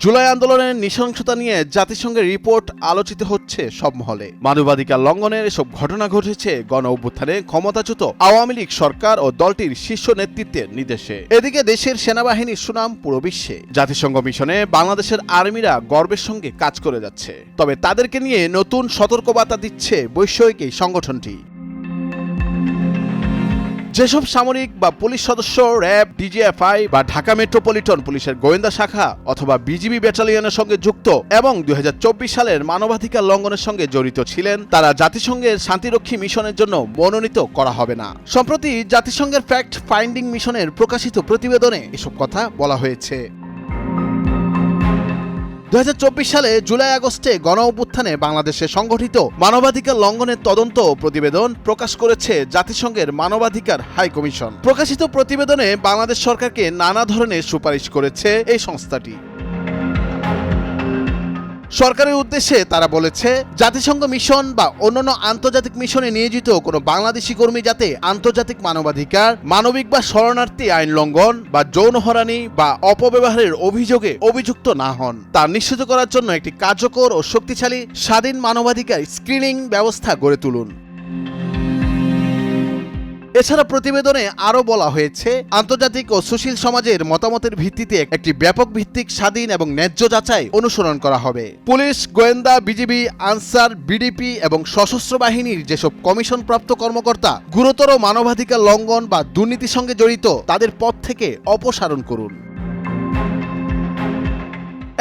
জুলাই আন্দোলনের নৃশংসতা নিয়ে জাতিসংঘের রিপোর্ট আলোচিত হচ্ছে সব মহলে। মানবাধিকার লঙ্ঘনের এসব ঘটনা ঘটেছে গণ অভ্যুত্থানে ক্ষমতাচ্যুত আওয়ামী লীগ সরকার ও দলটির শীর্ষ নেতৃত্বের নির্দেশে। এদিকে দেশের সেনাবাহিনীর সুনাম পুরো বিশ্বে। জাতিসংঘ মিশনে বাংলাদেশের আর্মিরা গর্বের সঙ্গে কাজ করে যাচ্ছে। তবে তাদেরকে নিয়ে নতুন সতর্কবার্তা দিচ্ছে বৈষয়িক এই সংগঠনটি। যেসব সামরিক বা পুলিশ সদস্য র্যাব, ডিজিএফআই বা ঢাকা মেট্রোপলিটন পুলিশের গোয়েন্দা শাখা অথবা বিজিবি ব্যাটালিয়নের সঙ্গে যুক্ত এবং ২০২৪ সালের মানবাধিকার লঙ্ঘনের সঙ্গে জড়িত ছিলেন, তারা জাতিসংঘের শান্তিরক্ষী মিশনের জন্য মনোনীত করা হবে না। সম্প্রতি জাতিসংঘের ফ্যাক্ট ফাইন্ডিং মিশনের প্রকাশিত প্রতিবেদনে এসব কথা বলা হয়েছে। ২০২৪ সালে জুলাই আগস্টে গণ অভ্যুত্থানে বাংলাদেশে সংঘটিত মানবাধিকার লঙ্ঘনের তদন্ত প্রতিবেদন প্রকাশ করেছে জাতিসংঘের মানবাধিকার হাই কমিশন। প্রকাশিত প্রতিবেদনে বাংলাদেশ সরকারকে নানা ধরনের সুপারিশ করেছে এই সংস্থাটি। সরকারের উদ্দেশ্যে তারা বলেছে, জাতিসংঘ মিশন বা অন্যান্য আন্তর্জাতিক মিশনে নিয়োজিত কোনো বাংলাদেশি কর্মী যাতে আন্তর্জাতিক মানবাধিকার, মানবিক বা শরণার্থী আইন লঙ্ঘন বা যৌন হয়রানি বা অপব্যবহারের অভিযোগে অভিযুক্ত না হন তা নিশ্চিত করার জন্য একটি কার্যকর ও শক্তিশালী স্বাধীন মানবাধিকার স্ক্রিনিং ব্যবস্থা গড়ে তুলুন। এছাড়া প্রতিবেদনে আরও বলা হয়েছে, আন্তর্জাতিক ও সুশীল সমাজের মতামতের ভিত্তিতে একটি ব্যাপক ভিত্তিক স্বাধীন এবং ন্যায্য যাচাই অনুসরণ করা হবে। পুলিশ, গোয়েন্দা, বিজিবি, আনসার, বিডিপি এবং সশস্ত্র বাহিনীর যেসব কমিশনপ্রাপ্ত কর্মকর্তা গুরুতর মানবাধিকার লঙ্ঘন বা দুর্নীতির সঙ্গে জড়িত, তাদের পদ থেকে অপসারণ করুন।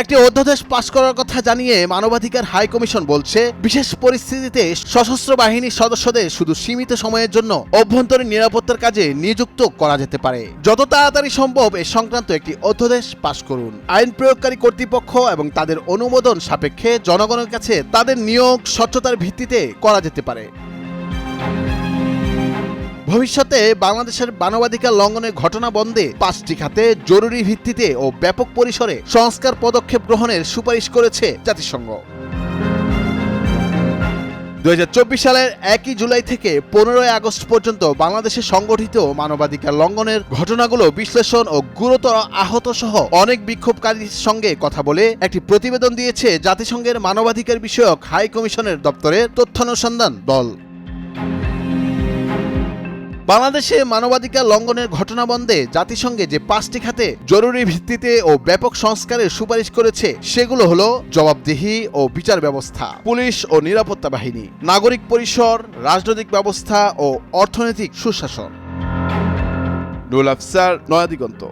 একটি অধ্যাদেশ পাশ করার কথা জানিয়ে মানবাধিকার হাই কমিশন বলছে, বিশেষ পরিস্থিতিতে সশস্ত্র বাহিনীর সদস্যদের শুধু সীমিত সময়ের জন্য অভ্যন্তরীণ নিরাপত্তার কাজে নিযুক্ত করা যেতে পারে। যত তাড়াতাড়ি সম্ভব এ সংক্রান্ত একটি অধ্যাদেশ পাশ করুন। আইন প্রয়োগকারী কর্তৃপক্ষ এবং তাদের অনুমোদন সাপেক্ষে জনগণের কাছে তাদের নিয়োগ স্বচ্ছতার ভিত্তিতে করা যেতে পারে। ভবিষ্যতে বাংলাদেশের মানবাধিকার লঙ্ঘনের ঘটনা বন্ধে ৫টি খাতে জরুরি ভিত্তিতে ও ব্যাপক পরিসরে সংস্কার পদক্ষেপ গ্রহণের সুপারিশ করেছে জাতিসংঘ। ২০২৪ সালের ১ জুলাই থেকে ১৫ আগস্ট পর্যন্ত বাংলাদেশে সংগঠিত মানবাধিকার লঙ্ঘনের ঘটনাগুলো বিশ্লেষণ ও গুরুতর আহত সহ অনেক বিক্ষোভকারীর সঙ্গে কথা বলে একটি প্রতিবেদন দিয়েছে জাতিসংঘের মানবাধিকার বিষয়ক হাই কমিশনের দপ্তরের তথ্যানুসন্ধান দল। বাংলাদেশে মানবাধিকার লঙ্ঘনের ঘটনা বন্ধে জাতিসংঘে যে ৫টি খাতে জরুরি ভিত্তিতে ও ব্যাপক সংস্কারের সুপারিশ করেছে, সেগুলো হলো জবাবদিহি ও বিচার ব্যবস্থা, পুলিশ ও নিরাপত্তা বাহিনী, নাগরিক পরিসর, রাজনৈতিক ব্যবস্থা ও অর্থনৈতিক সুশাসন। নুরুল আফসার, নয়াদিগন্ত।